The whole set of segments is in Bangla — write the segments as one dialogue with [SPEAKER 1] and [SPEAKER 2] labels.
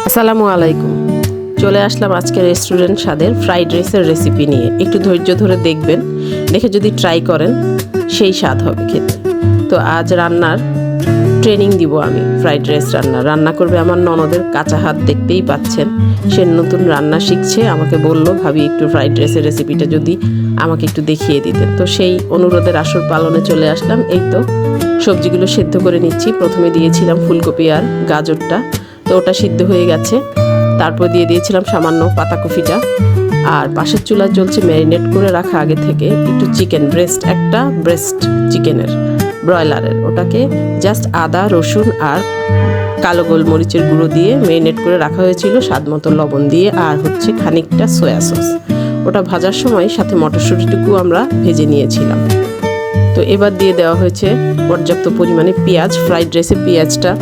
[SPEAKER 1] আসসালামু আলাইকুম। চলে আসলাম আজকে রেস্টুরেন্ট স্বাদের ফ্রাইড রাইসের রেসিপি নিয়ে। একটু ধৈর্য ধরে দেখবেন, দেখে যদি ট্রাই করেন সেই স্বাদ হবে খেতে। তো আজ রান্নার ট্রেনিং দিব আমি। ফ্রাইড রাইস রান্না করবে আমার ননদের কাঁচা হাত, দেখতেই পাচ্ছেন। সে নতুন রান্না শিখছে, আমাকে বলল ভাবি একটু ফ্রাইড রাইসের রেসিপিটা যদি আমাকে একটু দেখিয়ে দিতেন। তো সেই অনুরোধের আসর পালনে চলে আসলাম। এই তো সবজিগুলো সেদ্ধ করে নিচ্ছি। প্রথমে দিয়েছিলাম ফুলকপি আর গাজরটা, তো ওটা সিদ্ধ হয়ে গেছে। তারপর দিয়ে দিয়েছিলাম সামান্য পাতাকপিটা। আর পাশের চুলায় চলছে ম্যারিনেট করে রাখা আগে থেকে একটু চিকেন ব্রেস্ট, একটা ব্রেস্ট চিকেনের ব্রয়লারের, ওটাকে জাস্ট আদা রসুন আর কালো গোলমরিচের গুঁড়ো দিয়ে ম্যারিনেট করে রাখা হয়েছিল, স্বাদ মতো লবণ দিয়ে। আর হচ্ছে খানিকটা সয়া সস, ওটা ভাজার সময় সাথে মটরশুঁটিটুকু আমরা ভেজে নিয়েছিলাম। তো এবার দিয়ে দেওয়া হয়েছে পর্যাপ্ত পরিমাণে পেঁয়াজ। ফ্রাইড রাইসে পেঁয়াজটা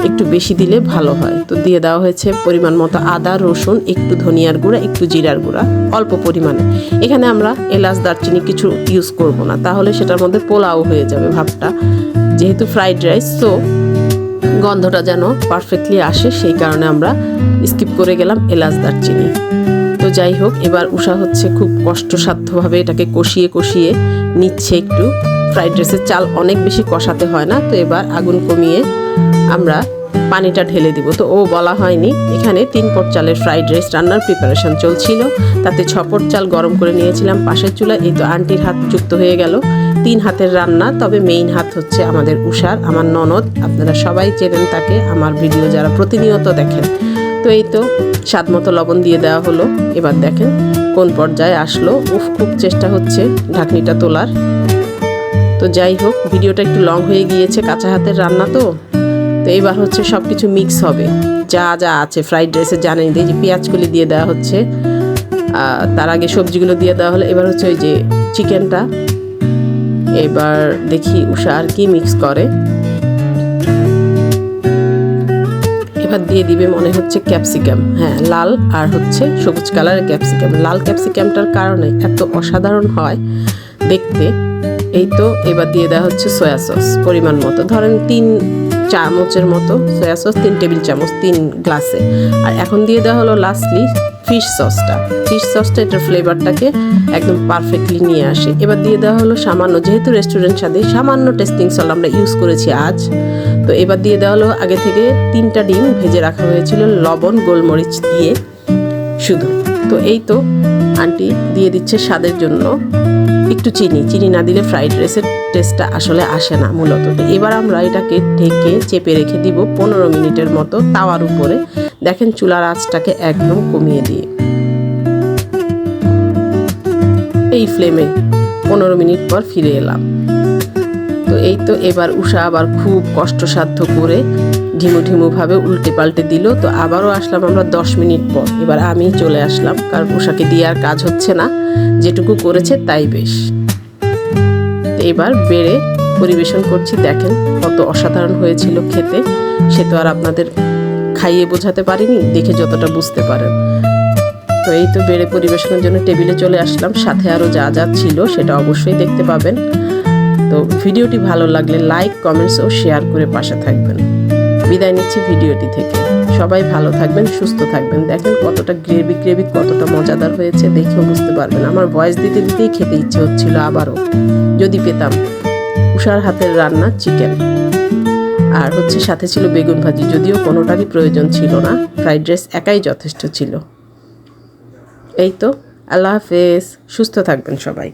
[SPEAKER 1] একটু বেশি দিলে ভালো হয়। তো দিয়ে দেওয়া হয়েছে পরিমাণ মতো আদা রসুন, একটু ধনিয়ার গুঁড়া, একটু জিরার গুঁড়া, অল্প পরিমাণে। এখানে আমরা এলাচ দারচিনি কিছু ইউজ করব না, তাহলে সেটার মধ্যে পোলাও হয়ে যাবে ভাবটা। যেহেতু ফ্রাইড রাইস, তো গন্ধটা যেন পারফেক্টলি আসে, সেই কারণে আমরা স্কিপ করে গেলাম এলাচ দারচিনি। তো যাই হোক, এবার উষা হচ্ছে খুব কষ্টসাধ্যভাবে এটাকে কষিয়ে কষিয়ে নিচ্ছে একটু। ফ্রাইড রাইসের চাল অনেক বেশি কষাতে হয় না। তো এবার আগুন কমিয়ে আমরা পানিটা ঢেলে দিব। তো ও বলা হয়নি, এখানে 3 পট চালের ফ্রাইড রাইস রান্নার প্রিপারেশন চলছিল। তাতে 6 পট চাল গরম করে নিয়েছিলাম পাশের চুলায়। এই তো আন্টির হাত যুক্ত হয়ে গেল। 3 হাতের রান্না, তবে মেইন হাত হচ্ছে আমাদের উষার, আমার ননদ। আপনারা সবাই চেনেন তাকে, আমার ভিডিও যারা প্রতিনিয়ত দেখেন। তো এই তো স্বাদ মতো লবণ দিয়ে দেওয়া হলো। এবার দেখেন কোন পর্যায়ে আসলো। খুব চেষ্টা হচ্ছে ঢাকনিটা তোলার। তো যাই হোক, ভিডিওটা একটু লং হয়ে গিয়েছে, কাঁচা হাতের রান্না তো এইবার হচ্ছে সব কিছু মিক্স হবে, যা যা আছে ফ্রাইড রাইসে জানেন। এই যে পেঁয়াজগুলি দিয়ে দেওয়া হচ্ছে, তার আগে সবজিগুলো দিয়ে দেওয়া হলো। এবার হচ্ছে ওই যে চিকেনটা। এবার দেখি উষা আর কি মিক্স করে। এবার দিয়ে দিবে মনে হচ্ছে ক্যাপসিকাম, হ্যাঁ লাল আর হচ্ছে সবুজ কালারের ক্যাপসিকাম। লাল ক্যাপসিকামটার কারণে এত অসাধারণ হয় দেখতে। এই তো এবার দিয়ে দেওয়া হচ্ছে সয়া সস পরিমাণ মতো, ধরেন 3 চামচের মতো সয়া সস, 3 টেবিল চামচ 3 গ্লাসে। আর এখন দিয়ে দেওয়া হলো লাস্টলি ফিশ সসটা। এটার ফ্লেভারটাকে একদম পারফেক্টলি নিয়ে আসে। এবার দিয়ে দেওয়া হলো সামান্য, যেহেতু রেস্টুরেন্ট স্বাদে সামান্য টেস্টিং সল্ট আমরা ইউজ করেছি আজ। তো এবার দিয়ে দেওয়া হলো আগে থেকে 3টা ডিম ভেজে রাখা হয়েছিল লবণ গোলমরিচ দিয়ে শুধু। তো এই তো আন্টি দিয়ে দিচ্ছে স্বাদের জন্য একটু চিনি না দিলে ফ্রাইড রাইসের টেস্টটা আসলে আসে না মূলত। তো এবার আমরা এটাকে ঢেকে চেপে রেখে দিব 15 মিনিটের মতো তাওয়ার উপরে। দেখেন চুলার আঁচটাকে একদম কমিয়ে দিয়ে এই ফ্লেমে 15 মিনিট পর ফিরে এলাম। তো এই তো এবার উষা আবার খুব কষ্টসাধ্য করে ঢিমুভাবে উল্টে পাল্টে দিল। তো আবারও আসলাম আমরা 10 মিনিট পর। এবার আমি চলে আসলাম, কারণ উষাকে দিয়ে আর কাজ হচ্ছে না, যেটুকু করেছে তাই বেশ। এবার বেড়ে পরিবেশন করছি। দেখেন কত অসাধারণ হয়েছিল খেতে, সে তো আর আপনাদের খাইয়ে বোঝাতে পারিনি, দেখে যতটা বুঝতে পারেন। তো এই তো বেড়ে পরিবেশনের জন্য টেবিলে চলে আসলাম। সাথে আরও যা যা ছিল সেটা অবশ্যই দেখতে পাবেন। তো ভিডিওটি ভালো লাগলে লাইক কমেন্টস ও শেয়ার করে পাশে থাকবেন। বিদায় নিচ্ছি ভিডিওটি থেকে। সবাই ভালো থাকবেন, সুস্থ থাকবেন। দেখেন কতটা গ্রেভি কতটা মজাদার হয়েছে, দেখেও বুঝতে পারবেন। আমার ভয়েস দিতেই খেতে ইচ্ছে হচ্ছিল আবারও, যদি পেতাম। উষার হাতের রান্না চিকেন, আর হচ্ছে সাথে ছিল বেগুন ভাজি, যদিও কোনোটারই প্রয়োজন ছিল না, ফ্রাইড রাইস একাই যথেষ্ট ছিল। এই তো, আল্লাহ হাফেজ, সুস্থ থাকবেন সবাই।